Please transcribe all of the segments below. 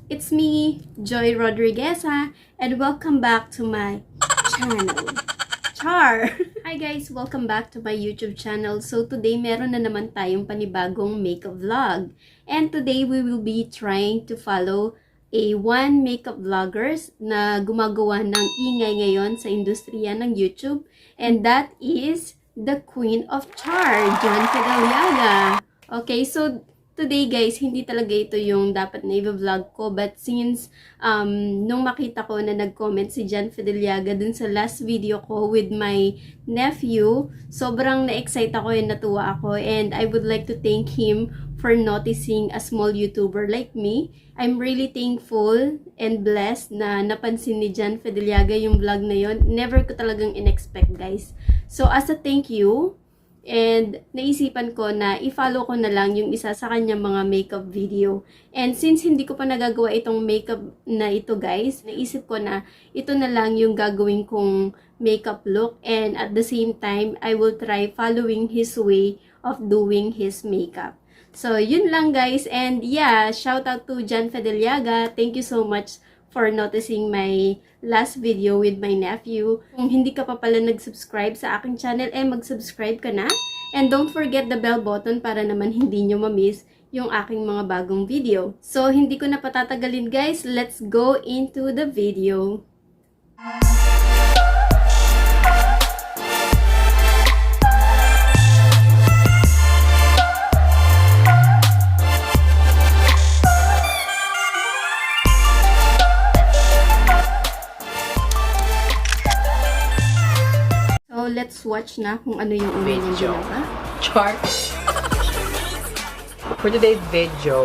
It's me, Joy Rodrigueza, and welcome back to my channel. Char! Hi guys! Welcome back to my YouTube channel. So today meron na naman tayong panibagong makeup vlog. And today we will be trying to follow one makeup vloggers na gumagawa ng ingay ngayon sa industriya ng YouTube. And that is the Queen of Char, Jan Fideliaga. Okay, so today guys, hindi talaga ito yung dapat na i-vlog ko, but since nung makita ko na nag-comment si Jan Fideliaga dun sa last video ko with my nephew, sobrang na-excite ako and natuwa ako, and I would like to thank him for noticing a small YouTuber like me. I'm really thankful and blessed na napansin ni Jan Fideliaga yung vlog na yon. Never ko talagang in-expect guys. So as a thank you, and naisipan ko na i-follow ko na lang yung isa sa kanyang mga makeup video. And since hindi ko pa nagagawa itong makeup na ito guys, naisip ko na ito na lang yung gagawin kong makeup look. And at the same time, I will try following his way of doing his makeup. So yun lang guys. And yeah, shout out to Jan Fideliaga. Thank you so much for noticing my last video with my nephew. Kung hindi ka pa pala nag-subscribe sa aking channel, mag-subscribe ka na. And don't forget the bell button para naman hindi nyo ma-miss yung aking mga bagong video. So, hindi ko na patatagalin guys. Let's go into the video. Let's watch na kung ano yung una niyang ginawa. Char. For today's video.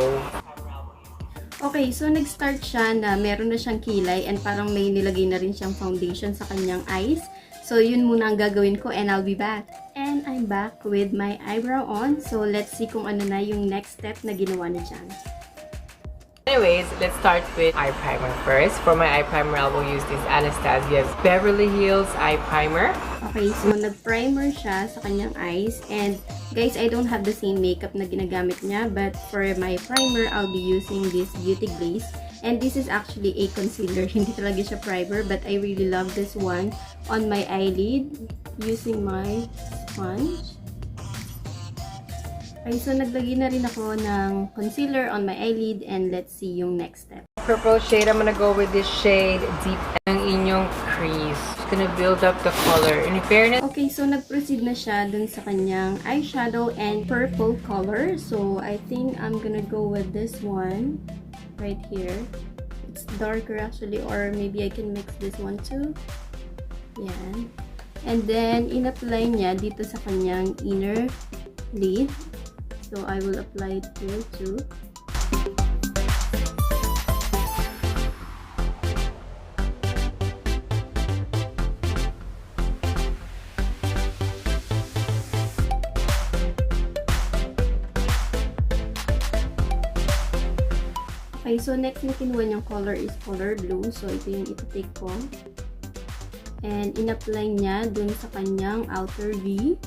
Okay, so nag-start siya na meron na siyang kilay and parang may nilagay na rin siyang foundation sa kanyang eyes. So yun muna ang gagawin ko and I'll be back. And I'm back with my eyebrow on. So let's see kung ano na yung next step na ginawa ni Jan. Anyways, let's start with eye primer first. For my eye primer, I will use this Anastasia's Beverly Hills eye primer. Okay, so nag-primer siya sa kanyang eyes. And guys, I don't have the same makeup na ginagamit niya. But for my primer, I'll be using this Beauty Glaze. And this is actually a concealer. Hindi talaga siya primer. But I really love this one on my eyelid using my sponge. Okay, so naglagay na rin ako ng concealer on my eyelid and let's see yung next step. Purple shade, I'm gonna go with this shade Deep ang inyong crease. Just gonna build up the color. In fairness, okay, so nag-proceed na siya dun sa kanyang eyeshadow and purple color. So I think I'm gonna go with this one right here. It's darker actually, or maybe I can mix this one too. Yan. And then in-apply niya dito sa kanyang inner lid. So I will apply it here too. Okay, so next na kinuha niyang color is color blue. So ito yung ito-take ko. And in-apply niya dun sa kanyang outer V.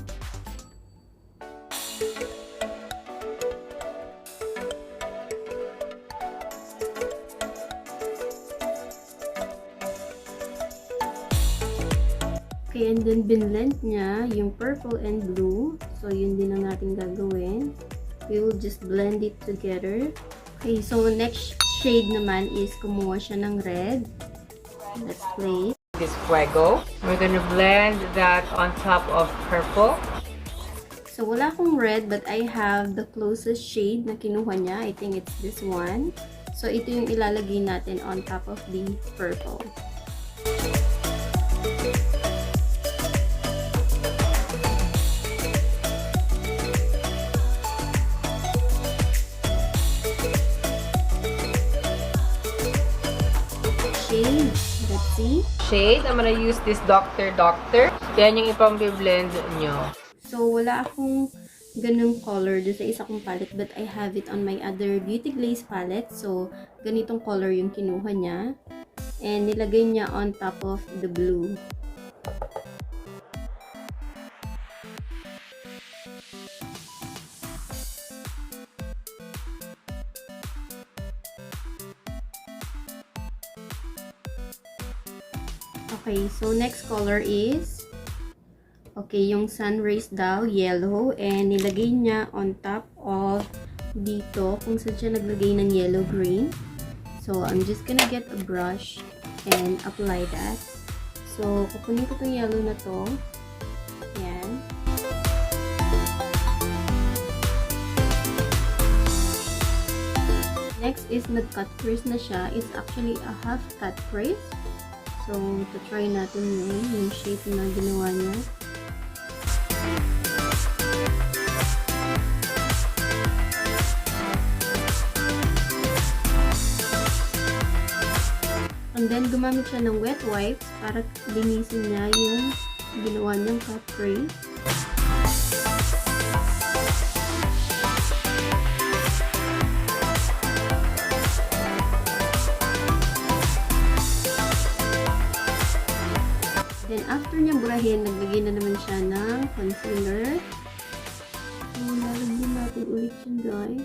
Okay, and then binlend niya yung purple and blue. So, yun din ang ating gagawin. We will just blend it together. Okay, so next shade naman is kumuha siya ng red. Let's play. this Fuego. We're gonna blend that on top of purple. So, wala akong red, but I have the closest shade na kinuha niya. I think it's this one. So, ito yung ilalagay natin on top of the purple. Shade. Let's see. Shade, I'm gonna use this Dr. Doctor. Yan yung ipang blend nyo. So, wala akong ganung color doon sa isa kong palette, but I have it on my other Beauty Glaze palette. So, ganitong color yung kinuha niya. And nilagay niya on top of the blue. Okay, so next color is, okay, yung sun rays daw, yellow, and nilagay niya on top of dito, kung saan siya naglagay ng yellow green. So, I'm just gonna get a brush and apply that. So, kukunin ko itong yellow na to. Yan. Next is nag-cut crease na siya. It's actually a half cut crease. So, try natin yung shape na ginawa niya. And then, gumamit siya ng wet wipes para linisin niya yung ginawa niyang cut crease. Then, after niya burahin, naglagay na naman siya ng concealer. So, lalagyan natin ulit yun, guys.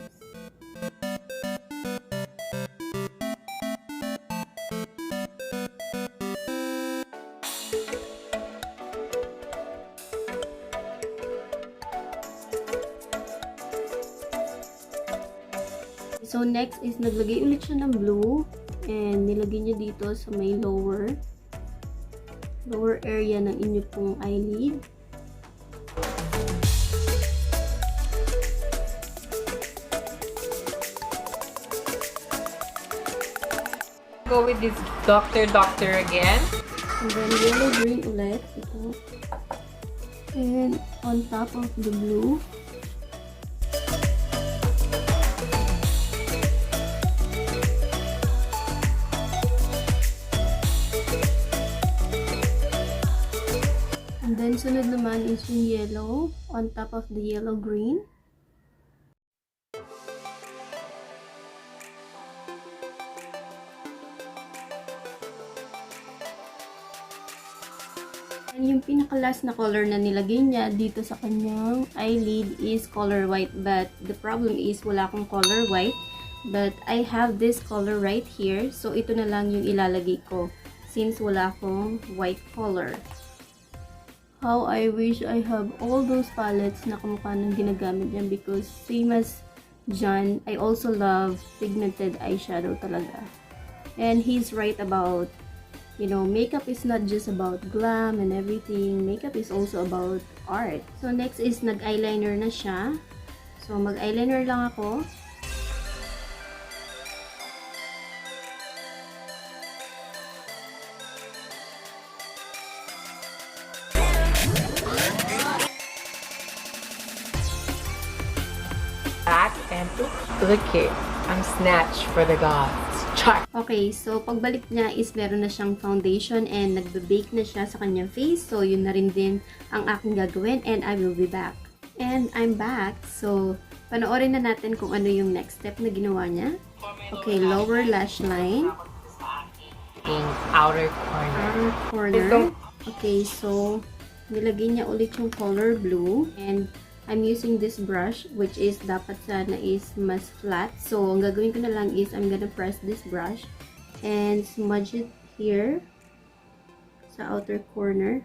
So, next is naglagay ulit siya ng blue and nilagay niya dito sa may lower area ng inyo pong eyelid. Go with this Doctor again. And then yellow green ulit. Ito. And on top of the blue. And then, sunod naman is yung yellow on top of the yellow green. And yung pinaka-last na color na nilagay niya dito sa kanyang eyelid is color white. But the problem is wala akong color white. But I have this color right here. So, ito na lang yung ilalagay ko since wala akong white color. How I wish I have all those palettes na kamukha ng ginagamit niya because same as John, I also love pigmented eyeshadow talaga. And he's right about, you know, makeup is not just about glam and everything. Makeup is also about art. So next is nag-eyeliner na siya. So mag-eyeliner lang ako. Back and look here. I'm snatched for the gods. Char. Okay, so pagbalik niya is meron na siyang foundation and nagbe-bake na siya sa kanyang face. So yun na rin din ang aking gagawin and I will be back. And I'm back. So panoorin na natin kung ano yung next step na ginawa niya. Okay, lower lash line. In outer corner. Outer corner. Okay, so nilagay niya ulit yung color blue and I'm using this brush which is dapat sana is mas flat. So, ang gagawin ko na lang is I'm gonna press this brush and smudge it here sa outer corner.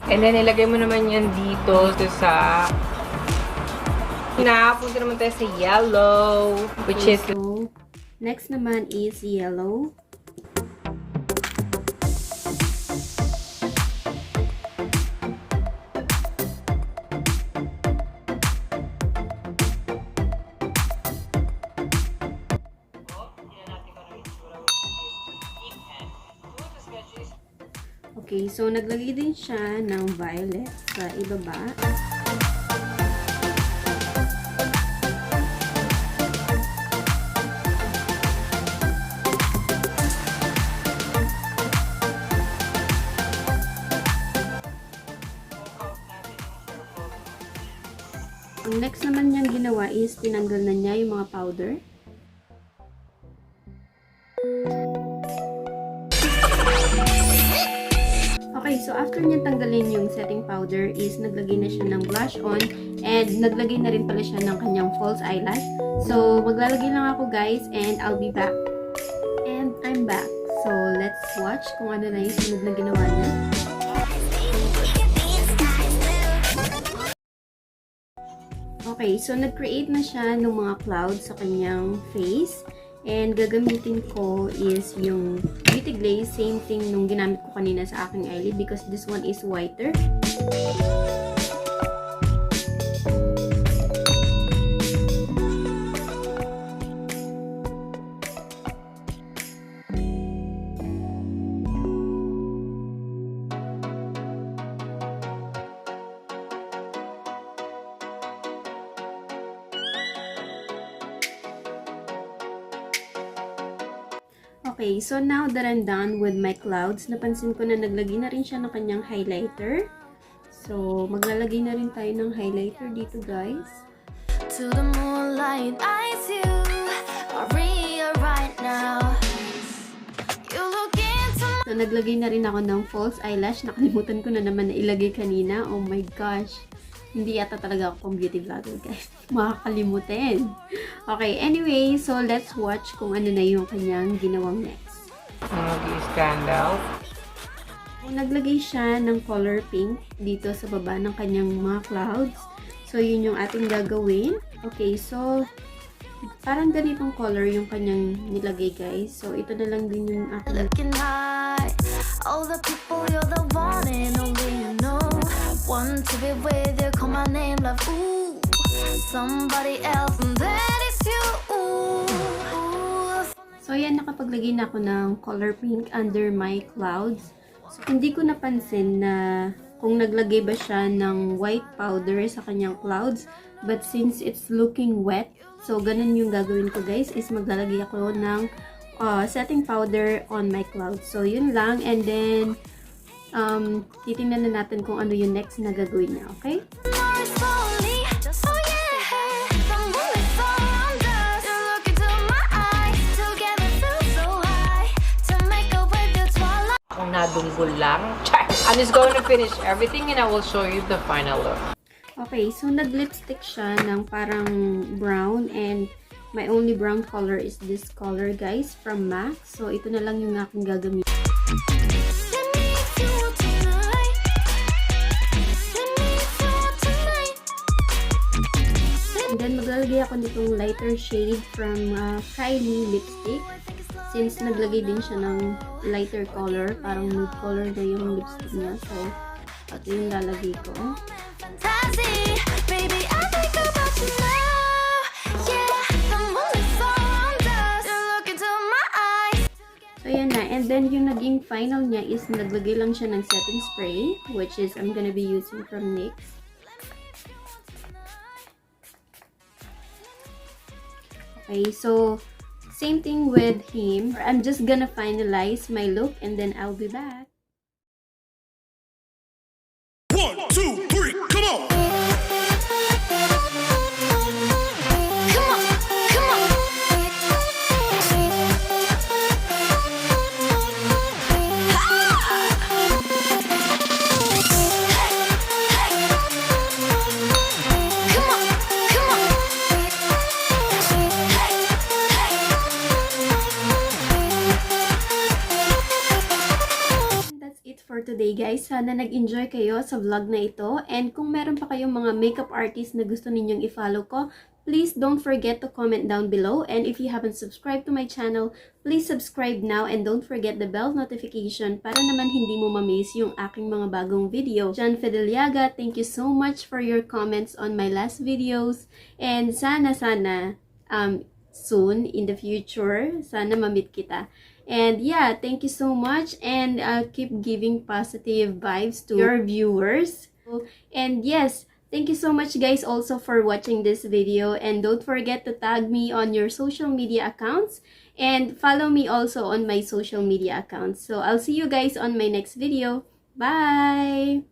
And then, ilagay mo naman yan dito sa... Punta naman tayo sa yellow, which Okay, is... so, next naman is yellow. Okay, so naglagay din siya ng violet sa ibaba. Ang next naman niyang ginawa is tinanggal na niya yung mga powder. Okay, Okay, so after niya tanggalin yung setting powder is naglagay na siya ng blush on and naglagay na rin pala siya ng kanyang false eyelash. So, maglalagay lang ako guys and I'll be back. And I'm back. So, let's watch kung ano na yung sunod na ginawa niya. Okay, so nag-create na siya ng mga clouds sa kanyang face. And gagamitin ko is yung Beauty Glaze. Same thing nung ginamit ko kanina sa aking eyelid because this one is whiter. Okay, so now that I'm done with my clouds, napansin ko na naglagay na rin siya ng kanyang highlighter. So, maglalagay na rin tayo ng highlighter dito, guys. To the moonlight, I see you, Maria, right now. You look into... So, naglagay na rin ako ng false eyelash. Nakalimutan ko na naman na ilagay kanina. Oh my gosh. Hindi yata talaga ako pang beauty vlogger, guys. Makakalimutin. Okay, anyway, so let's watch kung ano na yung kanyang ginawang next. Stand out. Naglagay siya ng color pink dito sa baba ng kanyang mga clouds. So, yun yung ating gagawin. Okay, so, parang ganitong color yung kanyang nilagay, guys. So, ito na lang din yung aking... Looking high, all the people, you're the one and only you know. Want to be with you, call my name, love, ooh. Somebody else, and that is you, ooh. So, yan, nakapaglagay na ako ng color pink under my clouds. So, hindi ko napansin na kung naglagay ba siya ng white powder sa kanyang clouds. But since it's looking wet, so ganun yung gagawin ko guys, is maglalagay ako ng setting powder on my clouds. So, yun lang. And then, titingnan na natin kung ano yung next na gagawin niya, okay? Kung nadunggol lang, I'm just going to finish everything and I will show you the final look. Okay, so nag-lipstick siya ng parang brown and my only brown color is this color guys from MAC. So ito na lang yung aking gagamitin. And then maglalagay ako nitong lighter shade from Kylie lipstick. Since naglagay din siya ng lighter color, parang nude color na yung lipstick niya. So, ito yung lalagay ko. So, yan na. And then, yung naging final niya is naglagay lang siya ng setting spray, which is I'm gonna be using from NYX. Okay, so, same thing with him. I'm just gonna finalize my look and then I'll be back. 1, 2, 3, come on! For today guys, sana nag-enjoy kayo sa vlog na ito, and kung meron pa kayong mga makeup artist na gusto ninyong i-follow ko, please don't forget to comment down below, and if you haven't subscribed to my channel, please subscribe now and don't forget the bell notification para naman hindi mo ma-miss yung aking mga bagong video. Jan Fideliaga, thank you so much for your comments on my last videos, and sana soon in the future, sana ma-meet kita. And yeah, thank you so much, and keep giving positive vibes to your viewers. And yes, thank you so much guys also for watching this video, and don't forget to tag me on your social media accounts and follow me also on my social media accounts. So I'll see you guys on my next video. Bye!